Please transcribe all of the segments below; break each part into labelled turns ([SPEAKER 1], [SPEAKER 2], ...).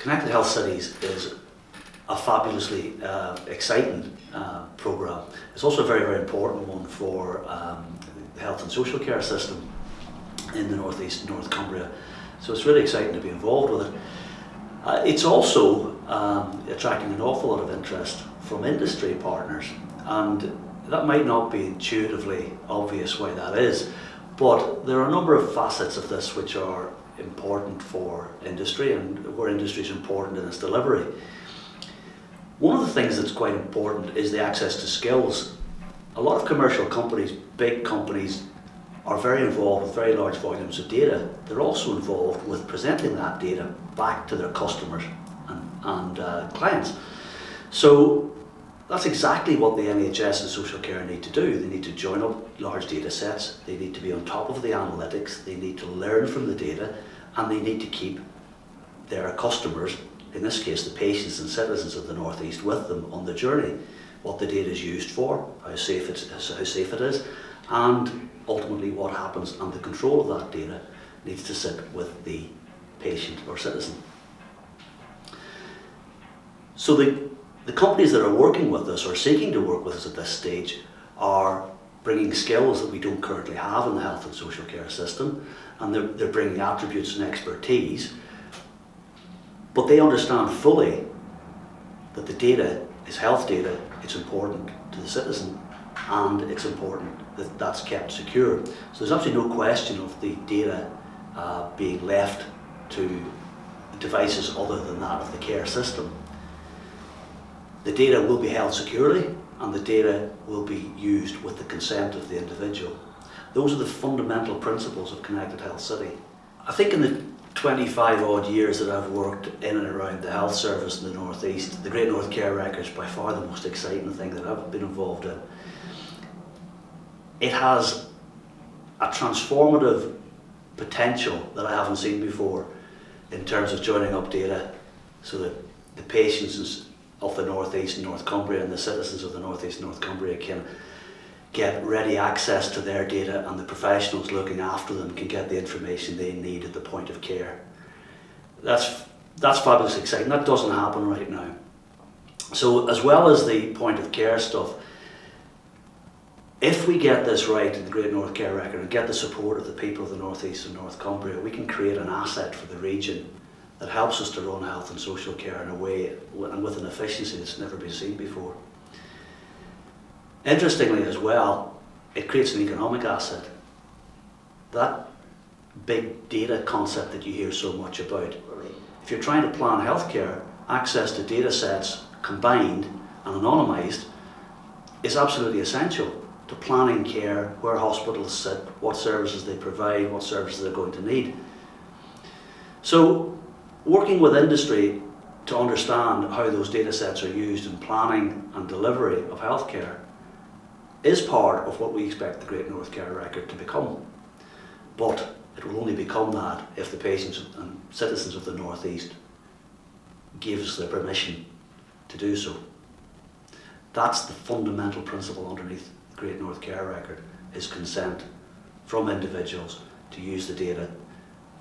[SPEAKER 1] Connected Health Cities is a fabulously exciting programme. It's also a very, very important one for the health and social care system in the North East, North Cumbria. So it's really exciting to be involved with it. It's also attracting an awful lot of interest from industry partners, and that might not be intuitively obvious why that is, but there are a number of facets of this which are important for industry and where industry is important in its delivery. One of the things that's quite important is the access to skills. A lot of commercial companies, big companies, are very involved with very large volumes of data. They're also involved with presenting that data back to their customers and clients. So that's exactly what the NHS and social care need to do. They need to join up large data sets, they need to be on top of the analytics, they need to learn from the data, and they need to keep their customers, in this case the patients and citizens of the North East, with them on the journey. What the data is used for, how safe it is, and ultimately what happens, and the control of that data needs to sit with the patient or citizen. So the companies that are working with us or seeking to work with us at this stage are bringing skills that we don't currently have in the health and social care system, and they're bringing attributes and expertise, but they understand fully that the data is health data, it's important to the citizen, and it's important that that's kept secure. So there's absolutely no question of the data being left to devices other than that of the care system. The data will be held securely, and the data will be used with the consent of the individual. Those are the fundamental principles of Connected Health City. I think in the 25 odd years that I've worked in and around the health service in the North East, the Great North Care Record is by far the most exciting thing that I've been involved in. It has a transformative potential that I haven't seen before in terms of joining up data so that the patients of the North East and North Cumbria and the citizens of the North East and North Cumbria can get ready access to their data, and the professionals looking after them can get the information they need at the point of care. That's fabulously exciting. That doesn't happen right now. So as well as the point of care stuff, if we get this right in the Great North Care Record and get the support of the people of the North East and North Cumbria, we can create an asset for the region that helps us to run health and social care in a way and with an efficiency that's never been seen before. Interestingly as well, it creates an economic asset. That big data concept that you hear so much about, if you're trying to plan healthcare, access to data sets combined and anonymised is absolutely essential to planning care, where hospitals sit, what services they provide, what services they're going to need. So working with industry to understand how those data sets are used in planning and delivery of healthcare is part of what we expect the Great North Care Record to become. But it will only become that if the patients and citizens of the North East give us their permission to do so. That's the fundamental principle underneath the Great North Care Record, is consent from individuals to use the data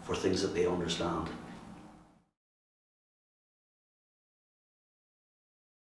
[SPEAKER 1] for things that they understand.